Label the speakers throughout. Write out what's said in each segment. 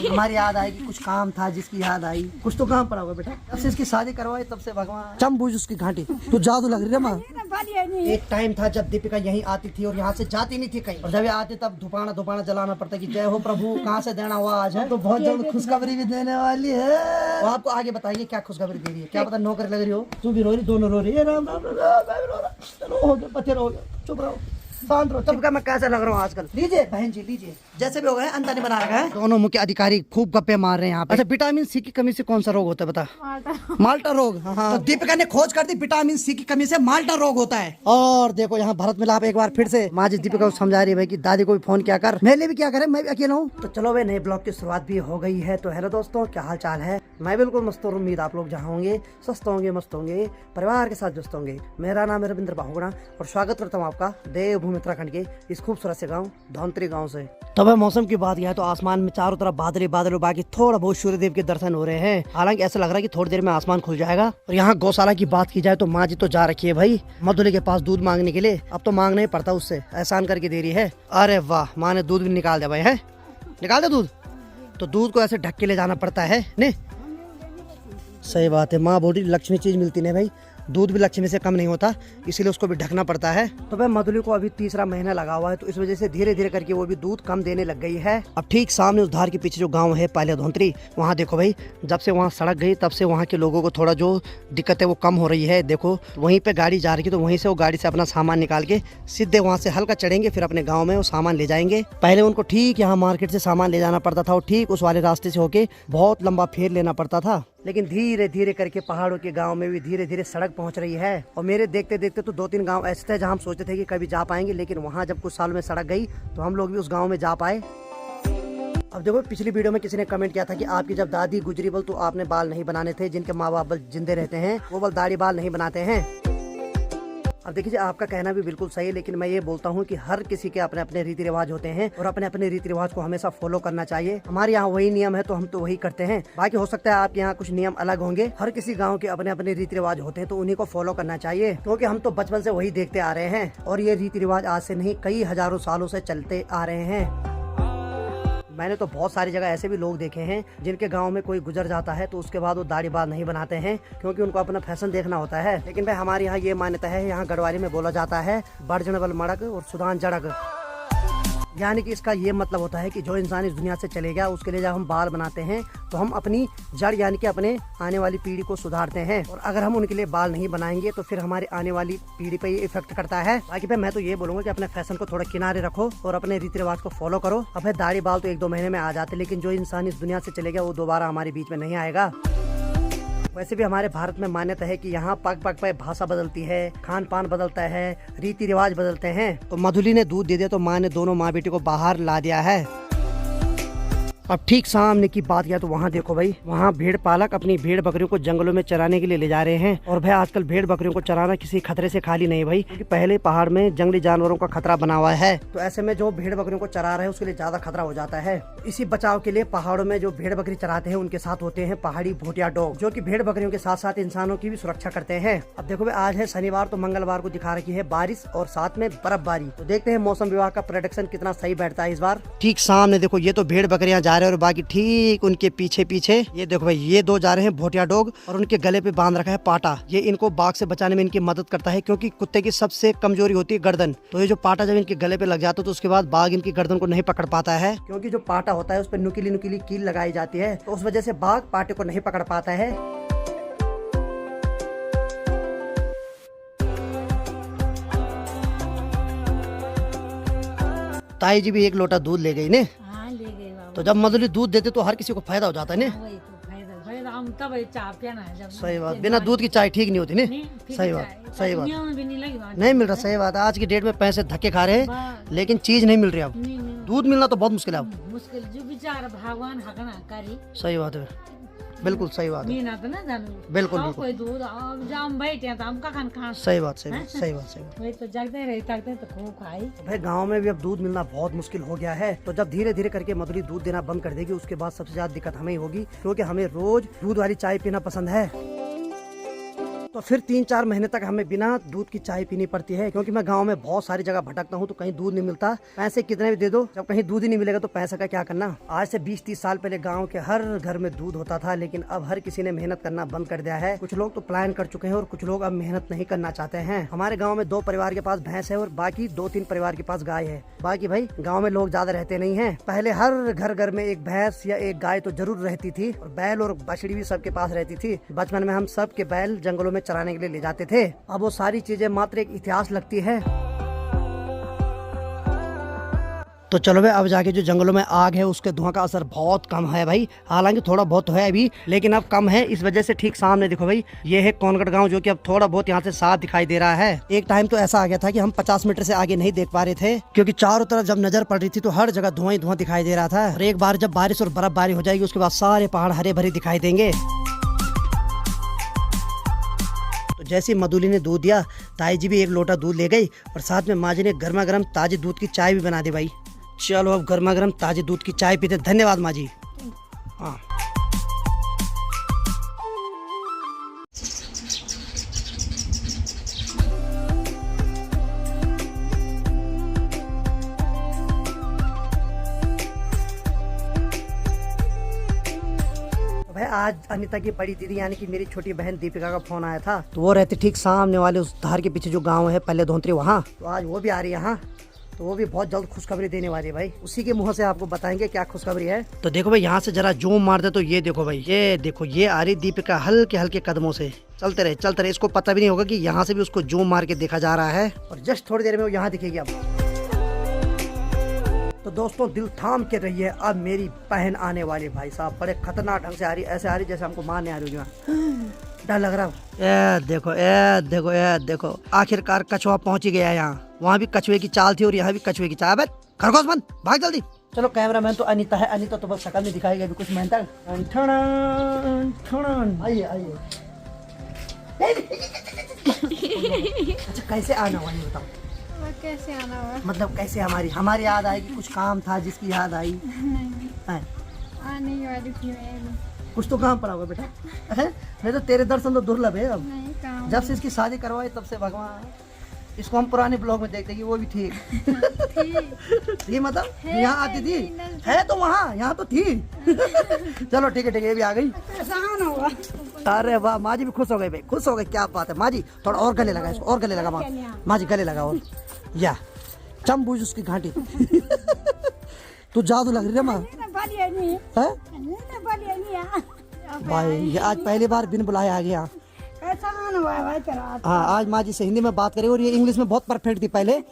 Speaker 1: हमारी याद आएगी, कुछ काम था जिसकी याद आई। कुछ तो काम पड़ा होगा बेटा, तब से इसकी शादी करवाई, तब से भगवान चम बूझ उसकी घाटी। तू जादू लग रही है माँ। एक टाइम था जब दीपिका यहीं आती थी और यहाँ से जाती नहीं थी कहीं, और जब ये आती तब धुपाना जलाना पड़ता कि जय हो प्रभु, कहाँ से देना हुआ आज है। तो बहुत जल्द खुशखबरी भी देने वाली है, वो आपको आगे बताइए क्या खुशखबरी दे रही है। क्या पता नौकरी लग रही हो, तू भी रो रही, दोनों रो रही है। राम राम राम, मैं भी रो रहा। चलो हो गया, बच्चे रो गए, चुप रहो, शांत रहो। दीपिका मैं कैसा लग रहा हूँ आजकल? लीजिए बहन जी लीजिए, जैसे भी हो गए अंतर नहीं बना रखा है। दोनों मुख्य अधिकारी खूब गप्पे मार रहे हैं यहाँ पे। अच्छा, विटामिन सी की कमी से कौन सा रोग होता है बता? माल्टा रोग। हाँ, तो दीपिका ने खोज कर दी, विटामिन सी की कमी से माल्टा रोग होता है। और देखो यहाँ भरत मिलाप एक बार फिर से माँ जी दीपिका को समझा रही है भाई कि दादी को भी फोन किया कर, मेरे लिए भी क्या करे, मैं भी अकेला हूँ। तो चलो भाई, नए ब्लॉग की शुरुआत भी हो गई है। तो हेलो दोस्तों, क्या हाल चाल है? मैं बिल्कुल मस्त हूँ, उम्मीद आप लोग जहाँ होंगे स्वस्थ होंगे, मस्त होंगे, परिवार के साथ व्यस्त होंगे। मेरा नाम है रविंद्र बाहुगुणा और स्वागत करता हूँ आपका देवभूमि उत्तराखंड के इस खूबसूरत से गांव धौंतरी गांव से। तो भाई मौसम की बात है तो आसमान में चारों तरफ बादल ही बादल, बाकी थोड़ा बहुत सूर्य देव के दर्शन हो रहे हैं। हालांकि ऐसा लग रहा है कि थोड़ी देर में आसमान खुल जाएगा। और यहाँ गौशाला की बात की जाए तो माँ जी तो जा रखी है भाई मधुली के पास दूध मांगने के लिए। अब तो मांगना ही पड़ता उससे, एहसान करके दे रही है। अरे वाह, माँ ने दूध भी निकाल दिया भाई, है निकाल दे दूध। तो दूध को ऐसे ढक के ले जाना पड़ता है ने। सही बात है, माँ बोली लक्ष्मी चीज मिलती नहीं भाई, दूध भी लक्ष्मी से कम नहीं होता, इसीलिए उसको भी ढकना पड़ता है। तो भाई मधुली को अभी तीसरा महीना लगा हुआ है, तो इस वजह से धीरे धीरे करके वो भी दूध कम देने लग गई है। अब ठीक सामने उस धार के पीछे जो गांव है पहले धौंतरी, वहाँ देखो भाई, जब से वहाँ सड़क गई तब से वहाँ के लोगों को थोड़ा जो दिक्कत है वो कम हो रही है। देखो वहीं पे गाड़ी जा रही है, तो वहीं से वो गाड़ी से अपना सामान निकाल के सीधे वहाँ से हल्का चढ़ेंगे, फिर अपने गाँव में वो सामान ले जाएंगे। पहले उनको ठीक यहाँ मार्केट से सामान ले जाना पड़ता था और ठीक उस वाले रास्ते से होके बहुत लंबा फेर लेना पड़ता था। लेकिन धीरे धीरे करके पहाड़ों के गांव में भी धीरे धीरे सड़क पहुंच रही है। और मेरे देखते देखते तो 2-3 गांव ऐसे थे जहां हम सोचते थे कि कभी जा पाएंगे, लेकिन वहां जब कुछ साल में सड़क गई तो हम लोग भी उस गांव में जा पाए। अब देखो, पिछली वीडियो में किसी ने कमेंट किया था कि आपकी जब दादी गुजरी बल तो आपने बाल नहीं बनाने थे, जिनके माँ बाप बल जिंदे रहते हैं वो बल दाढ़ी बाल नहीं बनाते हैं। अब देखिए, आपका कहना भी बिल्कुल सही है, लेकिन मैं ये बोलता हूँ कि हर किसी के अपने अपने रीति रिवाज होते हैं और अपने अपने रीति रिवाज को हमेशा फॉलो करना चाहिए। हमारे यहाँ वही नियम है तो हम तो वही करते हैं। बाकी हो सकता है आपके यहाँ कुछ नियम अलग होंगे। हर किसी गाँव के अपने अपने रीति रिवाज होते हैं तो उन्हीं को फॉलो करना चाहिए, क्योंकि हम तो बचपन से वही देखते आ रहे हैं और ये रीति रिवाज आज से नहीं कई हजारों सालों से चलते आ रहे हैं। मैंने तो बहुत सारी जगह ऐसे भी लोग देखे हैं जिनके गांव में कोई गुजर जाता है तो उसके बाद वो दाढ़ी बाल नहीं बनाते हैं, क्योंकि उनको अपना फैशन देखना होता है। लेकिन भाई हमारे यहाँ ये मान्यता है, यहाँ गढ़वाली में बोला जाता है बड़जन बल मड़क और सुदान जड़क, यानी कि इसका ये मतलब होता है कि जो इंसान इस दुनिया से चले गया उसके लिए जब हम बाल बनाते हैं तो हम अपनी जड़ यानी कि अपने आने वाली पीढ़ी को सुधारते हैं। और अगर हम उनके लिए बाल नहीं बनाएंगे तो फिर हमारे आने वाली पीढ़ी पे ये इफेक्ट करता है। बाकी पे मैं तो ये बोलूंगा कि अपने फैशन को थोड़ा किनारे रखो और अपने रीति रिवाज को फॉलो करो। अब दाढ़ी बाल तो 1-2 महीने में आ जाते, लेकिन जो इंसान इस दुनिया से चले गया वो दोबारा हमारे बीच में नहीं आएगा। वैसे भी हमारे भारत में मान्यता है कि यहाँ पग पग पे भाषा बदलती है, खान पान बदलता है, रीति रिवाज बदलते हैं। तो मधुली ने दूध दे दिया तो माँ ने दोनों माँ बेटी को बाहर ला दिया है। अब ठीक सामने की बात किया तो वहाँ देखो भाई, वहाँ भेड़ पालक अपनी भेड़ बकरियों को जंगलों में चराने के लिए ले जा रहे हैं। और भाई आजकल भेड़ बकरियों को चराना किसी खतरे से खाली नहीं भाई, क्योंकि पहले पहाड़ में जंगली जानवरों का खतरा बना हुआ है। तो ऐसे में जो भेड़ बकरियों को चरा रहे हैं उसके लिए ज्यादा खतरा हो जाता है। इसी बचाव के लिए पहाड़ों में जो भेड़ बकरी चराते हैं उनके साथ होते हैं पहाड़ी भोटिया डॉग, जो की भेड़ बकरियों के साथ साथ इंसानों की भी सुरक्षा करते हैं। अब देखो भाई, आज है शनिवार, तो मंगलवार को दिखा रखी है बारिश और साथ में बर्फबारी। तो देखते हैं मौसम विभाग का प्रेडिक्शन कितना सही बैठता है इस बार। ठीक सामने देखो, ये तो भेड़ बकरियां जा रहे हैं और बाकी ठीक उनके पीछे पीछे ये देखो भाई, ये 2 जा रहे हैं भोटिया डॉग और उनके गले पे बांध रखा है पाटा। ये इनको बाघ से बचाने में इनकी मदद करता है, क्योंकि कुत्ते की सबसे कमजोरी होती है गर्दन। तो ये जो पाटा जब इनके गले पे लग जाता है तो उसके बाद बाघ इनकी गर्दन को नहीं पकड़ पाता है, क्योंकि जो पाटा होता है उस पर नुकीली नुकीली कील लगाई जाती है, तो उस वजह से बाघ पाटे को नहीं पकड़ पाता है। ताई जी भी 1 लोटा दूध ले गई ने। तो जब मधुली दूध देते तो हर किसी को फायदा हो जाता है ने। सही बात, बिना दूध की चाय ठीक नहीं होती ने। सही बात, सही बात, नहीं मिल रहा। सही बात, आज की डेट में पैसे धक्के खा रहे हैं लेकिन चीज नहीं मिल रही। अब दूध मिलना तो बहुत मुश्किल है अब। सही बात है, बिल्कुल सही बात है, बिल्कुल बिल्कुल सही बात, सही बात, सही बात, सही बात। भाई गांव में भी अब दूध मिलना बहुत मुश्किल हो गया है। तो जब धीरे धीरे करके मधुली दूध देना बंद कर देगी उसके बाद सबसे ज्यादा दिक्कत हमें ही होगी, क्योंकि हमें रोज दूध वाली चाय पीना पसंद है। तो फिर 3-4 महीने तक हमें बिना दूध की चाय पीनी पड़ती है, क्योंकि मैं गांव में बहुत सारी जगह भटकता हूँ तो कहीं दूध नहीं मिलता। पैसे कितने भी दे दो, जब कहीं दूध ही नहीं मिलेगा तो पैसे का क्या करना। आज से 20-30 साल पहले गाँव के हर घर में दूध होता था, लेकिन अब हर किसी ने मेहनत करना बंद कर दिया है। कुछ लोग तो प्लान कर चुके हैं और कुछ लोग अब मेहनत नहीं करना चाहते हैं। हमारे गाँव में 2 परिवार के पास भैंस है और बाकी 2-3 परिवार के पास गाय है। बाकी भाई गाँव में लोग ज्यादा रहते नहीं है। पहले हर घर में एक भैंस या एक गाय तो जरूर रहती थी और बैल और बछड़ी भी सबके पास रहती थी। बचपन में हम सब के बैल जंगलों में चराने के लिए ले जाते थे। अब वो सारी चीजें मात्र एक इतिहास लगती है। तो चलो भाई, अब जाके जो जंगलों में आग है उसके धुआं का असर बहुत कम है भाई। हालांकि थोड़ा बहुत है अभी, लेकिन अब कम है। इस वजह से ठीक सामने देखो भाई, ये है कोनगढ़ गांव, जो कि अब थोड़ा बहुत यहाँ से साफ दिखाई दे रहा है। एक टाइम तो ऐसा आ गया था कि हम 50 मीटर से आगे नहीं देख पा रहे थे, क्योंकि चारों तरफ जब नजर पड़ रही थी तो हर जगह धुआं ही धुआं दिखाई दे रहा था। और एक बार जब बारिश और बर्फबारी हो जाएगी उसके बाद सारे पहाड़ हरे भरे दिखाई देंगे। तो जैसे मधुली ने दूध दिया, ताई जी भी एक लोटा दूध ले गई और साथ में माँ जी ने गर्मा गर्म ताजे दूध की चाय भी बना दी भाई। चलो अब गर्मा गर्म ताजे दूध की चाय पीते। धन्यवाद माँ जी। हाँ, भाई आज अनिता की बड़ी दीदी यानी कि मेरी छोटी बहन दीपिका का फोन आया था। तो वो रहती ठीक सामने वाले उस धार के पीछे जो गांव है पहले धोंतरी, वहाँ। तो आज वो भी आ रही है यहाँ। तो वो भी बहुत जल्द खुशखबरी देने वाली है भाई। उसी के मुंह से आपको बताएंगे क्या खुशखबरी है। तो देखो भाई, यहाँ से जरा जूम मार दे तो ये देखो भाई, ये देखो ये आ रही दीपिका हल्के हल्के कदमों से। चलते रहे। इसको पता भी नहीं होगा कि यहाँ से भी उसको जूम मार के देखा जा रहा है और जस्ट थोड़ी देर में वो यहाँ दिखेगी अब। तो दोस्तों दिल थाम के रहिए, अब मेरी बहन आने वाली भाई साहब। बड़े खतरनाक ढंग से आ रही, ऐसे आ रही जैसे हमको मारने आ रही होगी। डर लग रहा है। ए देखो आखिरकार कछुआ पहुंच ही गया है यहाँ। वहाँ भी कछुए की चाल थी और यहाँ भी कछुए की चाल। खरगोश बंद, भाग जल्दी। चलो कैमरामैन तो अनीता है। अनीता तो बस शक्ल में दिखाएगी अभी कुछ मेहनत। आइए अच्छा, कैसे आना हुआ ये बताओ।
Speaker 2: कैसे आना हुआ?
Speaker 1: मतलब कैसे हमारी याद आएगी, कुछ काम था जिसकी याद आई?
Speaker 2: आने वाली थी मैं।
Speaker 1: कुछ तो काम पड़ा हुआ बेटा। नहीं तो तेरे दर्शन तो दुर्लभ है अब।
Speaker 2: नहीं, काम
Speaker 1: जब से इसकी शादी करवाई तब से भगवान। इसको हम पुराने ब्लॉग में देखते कि वो भी ठीक थी, मतलब यहाँ आती थी। है तो वहाँ, यहाँ तो थी। चलो ठीक है, ये भी आ गई। अरे वाह, माँ जी भी खुश हो गए भाई, खुश हो गए। क्या बात है माँ जी, थोड़ा और गले लगा इसको, और गले लगा माँ जी, गले लगा और या चम बूझ उसकी घाटी। तू जादू लग रही है माँ। भाई ये आज पहली बार बिन बुलाए आ गया। हाँ, आज माँ जी से हिंदी में बात करें और ये इंग्लिश में बहुत परफेक्ट थी पहले,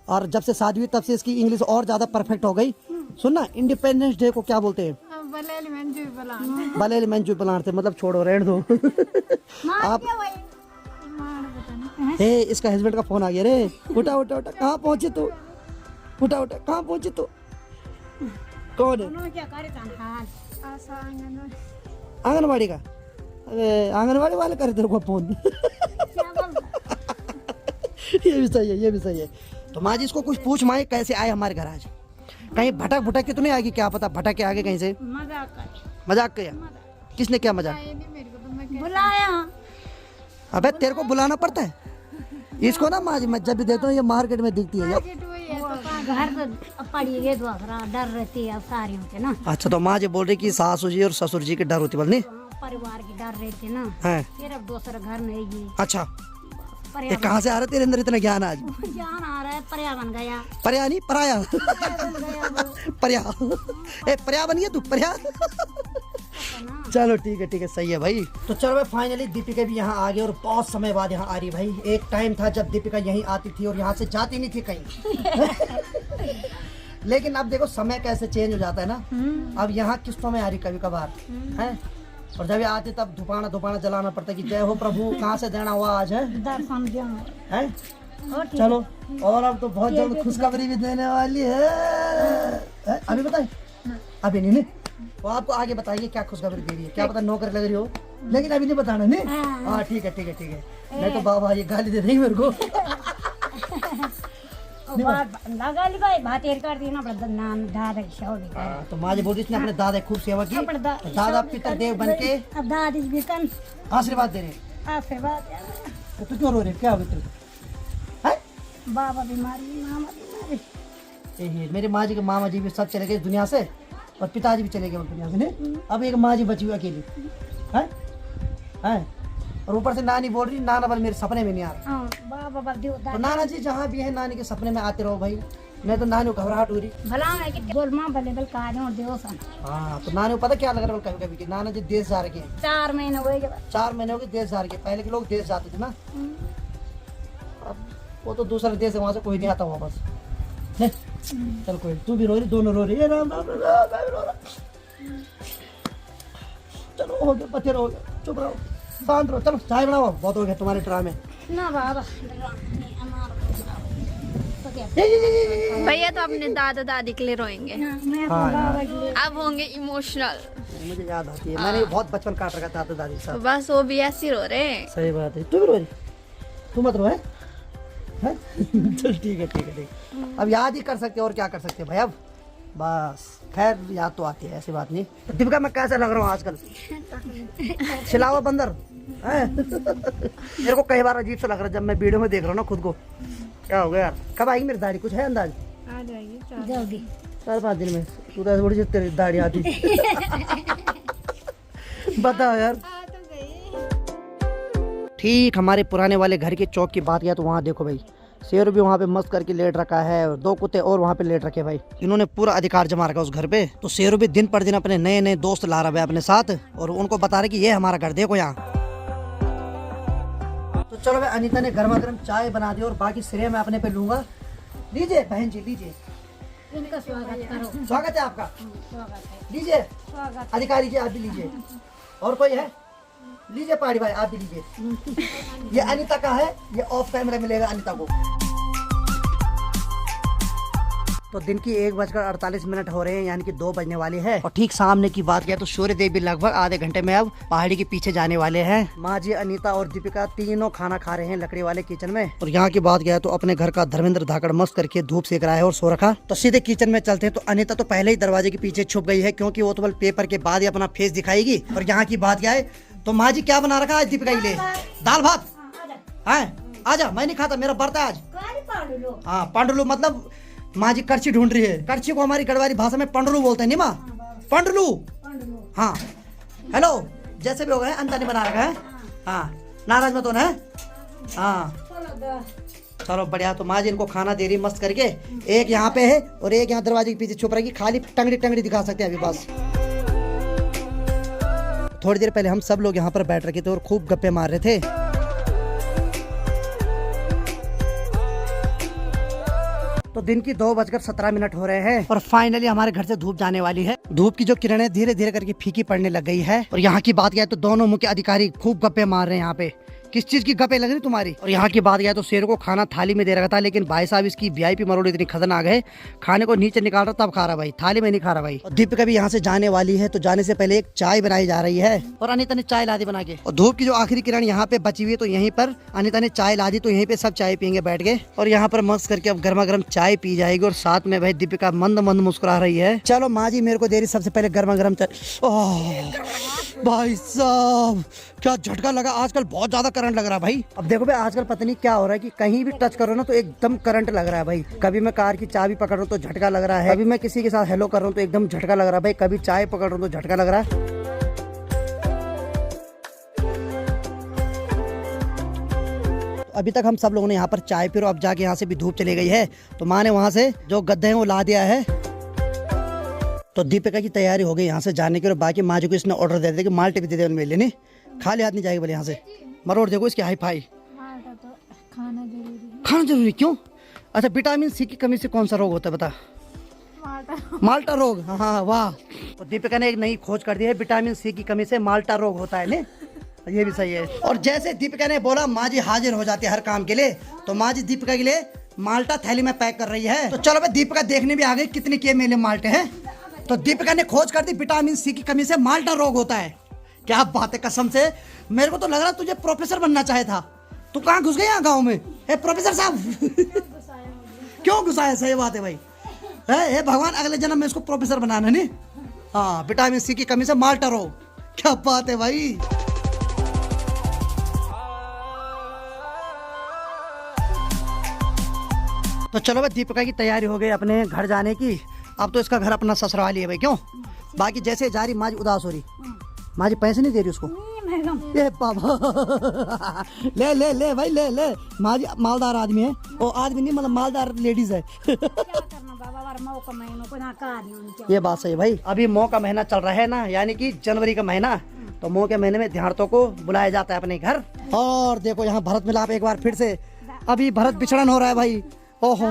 Speaker 1: और जब से शादी हुई तब से इसकी इंग्लिश और ज्यादा परफेक्ट हो गई। सुनना, इंडिपेंडेंस डे को क्या बोलते हैं? बलेली मंजू बुलाते, मतलब छोड़ो, रहने दो। आप हे, इसका हस्बैंड का फोन आ गया रे। उठा, कहाँ पहुँचे तू? उठा, कहाँ पहुँचे तू? कौन है? आंगनबाड़ी का? अरे आंगनबाड़ी वाले करे तेरे को फोन। ये भी सही है। तो माँ जी इसको कुछ पूछ, माँ कैसे आए हमारे घर आज? कहीं भटक के तो नहीं आएगी? क्या पता भटक के आगे कहीं से। मजाक किया? किसने क्या मजाक?
Speaker 2: बुलाया।
Speaker 1: अबे तेरे को बुलाना पड़ता है इसको ना। माँ जी मैं जब भी देखता हूँ ये मार्केट में दिखती है।
Speaker 2: घर तो पड़ी है, डर रहती है सारियों के ना।
Speaker 1: अच्छा, तो माँ जी बोल रही कि सासू जी और ससुर जी के डर होती बोलनी,
Speaker 2: परिवार की डर रहती है ना।
Speaker 1: है
Speaker 2: सिर्फ दूसरा घर नहीं। अच्छा,
Speaker 1: ये कहाँ से आ रहा है तेरे अंदर इतना ज्ञान आज?
Speaker 2: ज्ञान आ रहा है, पर्या बन गया।
Speaker 1: पर्या नहीं, पराया। पर्या, पर्या बन गया तू, पर्या। चलो ठीक है, सही है भाई। तो चलो भाई, फाइनली दीपिका भी यहाँ आ गई और बहुत समय बाद यहाँ आ रही भाई। एक टाइम था जब दीपिका यहीं आती थी और यहाँ से जाती नहीं थी कहीं। लेकिन अब देखो समय कैसे चेंज हो जाता है ना। अब यहाँ किस्तों में आ रही कभी कभार है, और जब आते तब धुपाना जलाना पड़ता कि जय हो प्रभु, कहाँ से देना हुआ आज है? चलो, और अब तो बहुत जल्द खुशखबरी भी देने वाली है। अभी बताए? अभी नहीं, वो आपको आगे बताइए क्या खुशखबरी दे रही है। क्या पता नौकरी लग रही हो, लेकिन अभी नहीं बताना। नहीं, हाँ ठीक है। नहीं तो बाबा ये गाली दे देंगे मेरे को। तो माँ जी बोलती अपने दादा खूब सेवा की, दादा पितर देव बन के आशीर्वाद दे रहे।
Speaker 2: आशीर्वाद
Speaker 1: तो तू क्यों रो रही है? क्या हो गया तेरे को? हैं?
Speaker 2: बाबा बीमारी मामा बीमारी
Speaker 1: मेरे माँ जी के मामा जी भी सब चले गए इस दुनिया से और पिताजी भी चले गए उस दुनिया से नहीं। अब एक माँ जी बची हुई अकेली है और ऊपर से नानी बोल रही नाना बल मेरे सपने में नहीं आ रहा।
Speaker 2: बाबा बल दियो
Speaker 1: तो नाना जी जहाँ भी है नानी के सपने में आते रहो भाई। मैं तो नानी को घबराहट हो रही।
Speaker 2: भला है कि बोल मां बले बल का जोड़ दियो सन।
Speaker 1: हाँ तो नानी को पता क्या लग रहा है कभी कभी कि नाना जी देश जा रखे हैं।
Speaker 2: 4 महीने हो गए
Speaker 1: 4 महीने हो गए देश जा रखे। पहले के लोग देश जाते थे ना, अब वो तो दूसरा देश है, वहाँ से कोई नहीं आता हुआ बस। चल कोई, तू भी रो रही, दोनों रो रही है। राम राम राम, मैं भी रो रहा। चलो हो गया, बच्चे हो गया, चुप रहो, शांत रहो। चलो चाय बनाओ, बहुत हो गया तुम्हारे ड्रामे।
Speaker 2: ना बाबा
Speaker 3: भैया तो अपने दादा दादी के लिए रोएंगे,
Speaker 2: मैं
Speaker 1: हाँ,
Speaker 2: बाबा के लिए
Speaker 3: अब होंगे इमोशनल।
Speaker 1: मुझे याद आती है, मैंने बहुत बचपन काट रखा था दादा दादी के
Speaker 3: तो
Speaker 1: साथ।
Speaker 3: बस वो भी ऐसे ही रो रहे हैं।
Speaker 1: सही बात है, तू भी रो रही, तू मत रो है? चल ठीक है ठीक है ठीक है। अब याद ही कर सकते और क्या कर सकते भाई। अब बस खैर याद तो आती है, ऐसी बात नहीं। दीपिका मैं कैसा लग रहा हूँ आजकल? छिलावा बंदर है। मेरे को कई बार अजीब सा लग रहा है जब मैं वीडियो में देख रहा हूँ ना खुद को। क्या हो गया यार? कब आएगी मेरी दाढ़ी? कुछ है अंदाज?
Speaker 3: आ जाइए
Speaker 2: जल्दी
Speaker 1: 4-5 दिन में। तू तो थोड़ी सी तेरी दाढ़ी आती। बताओ यार। ठीक हमारे पुराने वाले घर के चौक की बात किया तो वहाँ देखो भाई, शेर भी वहाँ पे मस्त करके लेट रखा है और 2 कुत्ते और वहाँ पे लेट रखे भाई। इन्होंने पूरा अधिकार जमा रखा उस घर पे। तो शेर भी दिन पर दिन अपने नए नए दोस्त ला रहा है अपने साथ और उनको बता रहे कि ये हमारा घर, देखो यहाँ। तो चलो भाई, अनीता ने गर्मा गर्म चाय बना दी और बाकी श्रेय मैं अपने पे लूंगा। लीजिए बहन जी, लीजिए,
Speaker 2: इनका स्वागत करो।
Speaker 1: स्वागत है आपका।
Speaker 2: स्वागत है,
Speaker 1: लीजिए
Speaker 2: स्वागत।
Speaker 1: अधिकारी जी, आप भी लीजिए। और कोई है? लीजिए पहाड़ी भाई, आप भी लीजिए। ये अनीता का है, ये ऑफ कैमरा मिलेगा अनीता को। तो दिन की 1:48 हो रहे हैं, यानी कि 2 बजने वाले हैं। और ठीक सामने की बात किया तो सूर्य देव भी लगभग आधे घंटे में अब पहाड़ी के पीछे जाने वाले हैं। माँ जी, अनीता और दीपिका तीनों खाना खा रहे हैं लकड़ी वाले किचन में। और यहाँ की बात किया तो अपने घर का धर्मेंद्र धाकड़ मस्त करके धूप सेक रहा है और सो रखा। तो सीधे किचन में चलते हैं। तो अनीता तो पहले ही दरवाजे के पीछे छुप गई है, क्योंकि वो तो बल पेपर के बाद ही अपना फेस दिखाएगी। और यहाँ की बात क्या है तो माँ जी क्या बना रखा है दीपिका के लिए? दाल भात है। आजा, मैं नहीं खाता, मेरा व्रत है आज। हाँ पांडुलू, मतलब माँ जी करछी ढूंढ रही है। करछी को हमारी गढ़वाली भाषा में पंडलू बोलते हैं नहीं माँ? पंडलू। हाँ हेलो, जैसे भी हो गए अंता नहीं बना रखा है। हाँ नाराज मत होना है। हाँ चलो बढ़िया। तो माँ जी इनको खाना दे रही मस्त करके। एक यहाँ पे है और एक यहाँ दरवाजे के पीछे छुप रहेगी, खाली टंगड़ी टंगड़ी दिखा सकते हैं अभी बस। थोड़ी देर पहले हम सब लोग यहाँ पर बैठ रखे थे और खूब गप्पे मार रहे थे। तो दिन की 2:17 हो रहे हैं और फाइनली हमारे घर से धूप जाने वाली है। धूप की जो किरणें धीरे धीरे करके फीकी पड़ने लग गई है। और यहाँ की बात किया तो दोनों मुख्य अधिकारी खूब गप्पे मार रहे हैं यहाँ पे। किस चीज की गप्पे लग रही तुम्हारी? और यहाँ की बात किया तो शेर को खाना थाली में दे रखा था, लेकिन भाई साहब इसकी वीआईपी मरोड़ इतनी खतरनाक है, खाने को नीचे निकाल रहा तब खा रहा भाई, थाली में नहीं खा रहा भाई। और दीपिका भी यहाँ से जाने वाली है, तो जाने से पहले एक चाय बनाई जा रही है और अनीता ने चाय ला दी बना के। और धूप की जो आखिरी किरण यहाँ पे बची हुई है, तो यहीं पर अनीता ने चाय ला दी, तो यहीं पे सब चाय पियेंगे बैठ के। और यहाँ पर मस्त करके अब गर्मा गर्म चाय पी जाएगी और साथ में भाई दीपिका मंद मंद मुस्कुरा रही है। चलो माँ जी मेरे को दे रही सबसे पहले गर्मा गर्म चाय। भाई साहब क्या झटका लगा, आजकल बहुत ज्यादा करंट लग रहा है भाई। अब देखो भाई आजकल पता नहीं क्या हो रहा है कि कहीं भी टच करो ना तो एकदम करंट लग रहा है भाई। कभी मैं कार की चाबी पकड़ रहा हूँ तो झटका लग रहा है, कभी मैं किसी के साथ हेलो कर रहा हूँ तो एकदम झटका लग रहा है भाई, कभी चाय पकड़ रहा हूँ तो झटका लग रहा है। अभी तक हम सब लोगों ने यहाँ पर चाय पी, अब जाके यहाँ से भी धूप चली गई है, तो माँ ने वहाँ से जो गद्दे हैं वो ला दिया है। तो दीपिका की तैयारी हो गई यहाँ से जाने की और बाकी माँ जी को इसने ऑर्डर दे दिया कि माल्टे भी दे दे उनमें लेने, खाली हाथ नहीं जाएगी बोले यहाँ से। मरोड़ देखो इसके हाई फाई। खाना जरूरी क्यों? अच्छा विटामिन सी की कमी से कौन सा रोग होता है बता? माल्टा रोग। हाँ वाह। तो दीपिका ने एक नई खोज कर दी है, विटामिन सी की कमी से माल्टा रोग होता है ने, ये भी सही है। और जैसे दीपिका ने बोला माँ जी हाजिर हो जाती है हर काम के लिए, तो माँ जी दीपिका के लिए माल्टा थैली में पैक कर रही है। तो चलो भाई दीपिका देखने भी आ गई कितने के मेले माल्टे हैं। तो दीपिका ने खोज कर दी विटामिन सी की कमी से माल्टा रोग होता है। क्या बात है, कसम से मेरे को तो लग रहा तुझे प्रोफेसर बनना चाहे था, तू कहाँ घुस गया गाँव में? हे प्रोफेसर साहब क्यों घुसाया? सही बात है भाई, हे भगवान अगले जन्म में इसको प्रोफेसर बनाना नहीं। हाँ विटामिन सी की कमी से माल्टा रोग, क्या बात है भाई। तो चलो भाई, दीपिका की तैयारी हो गई अपने घर जाने की। अब तो इसका घर अपना ससुराल ही है भाई, क्यों? बाकी जैसे जा रही माँ जी उदास हो रही, माँ जी पैसे नहीं दे रही उसको। ये बाबा ले ले ले भाई ले ले, माँ जी मालदार आदमी है, वो आदमी नहीं मतलब मालदार लेडीज है। ये बात सही है भाई, अभी मौ का महीना चल रहा है ना, यानी कि जनवरी का महीना, तो मौ के महीने में ध्यानों को बुलाया जाता है अपने घर। और देखो यहाँ भरत मिलाप एक बार फिर से, अभी भरत बिछड़न हो रहा है भाई। ओहो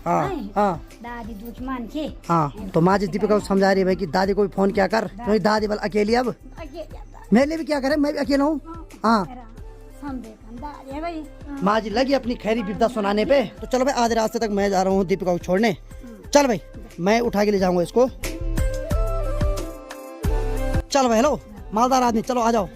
Speaker 1: हाँ हाँ
Speaker 2: दादी दुश्मन के
Speaker 1: हाँ। तो माँ जी दीपिका को समझा रही है भाई कि दादी को भी फोन क्या कर, क्योंकि दादी बल अकेली, अब मेरे लिए भी क्या करे, मैं भी अकेला हूँ। हाँ माँ जी लगी अपनी खैरी विपदा सुनाने पे। तो चलो भाई, आधे रास्ते तक मैं जा रहा हूँ दीपिका को छोड़ने। चल भाई, मैं उठा के ले जाऊंगा इसको। चल भाई, हेलो मालदार आदमी, चलो आ जाओ।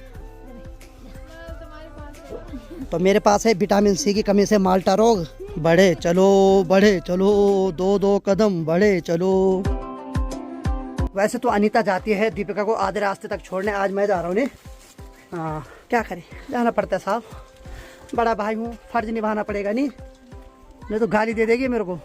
Speaker 1: तो मेरे पास है विटामिन सी की कमी से माल्टा रोग। बढ़े चलो, दो कदम बढ़े चलो। वैसे तो अनीता जाती है दीपिका को आधे रास्ते तक छोड़ने, आज मैं जा रहा हूँ। हाँ क्या करें, जाना पड़ता है साहब, बड़ा भाई हूँ, फर्ज निभाना पड़ेगा, नहीं तो गाली दे देगी मेरे को।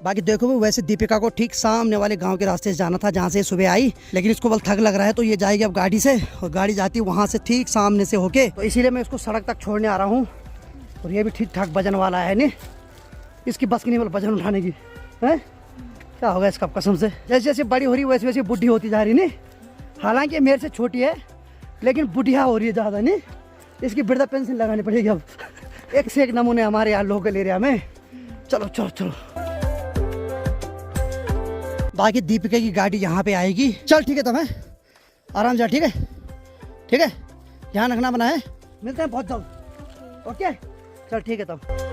Speaker 1: बाकी देखो वैसे दीपिका को ठीक सामने वाले गांव के रास्ते से जाना था जहाँ से सुबह आई, लेकिन इसको बल थक लग रहा है तो ये जाएगी अब गाड़ी से, और गाड़ी जाती वहाँ से ठीक सामने से होके, तो इसीलिए मैं इसको सड़क तक छोड़ने आ रहा हूँ। और ये भी ठीक ठाक वजन वाला है, नहीं इसकी बस की नहीं बोल वजन उठाने की है। क्या होगा इसका कसम से, जैसे जैसे बड़ी हो रही वैसे वैसे बुढ़ी होती जा रही। नहीं हालांकि मेरे से छोटी है लेकिन बुढ़िया हो रही है ज़्यादा। नहीं इसकी वृद्धा पेंशन लगानी पड़ेगी अब। एक से एक नमूने हमारे यहाँ लोकल एरिया में। चलो चलो चलो, बाकी दीपिका की गाड़ी यहाँ पे आएगी। चल ठीक है, तब है आराम जा, ठीक है ठीक है, ध्यान रखना बना है, मिलते हैं बहुत जल्द। ओके चल ठीक है तब।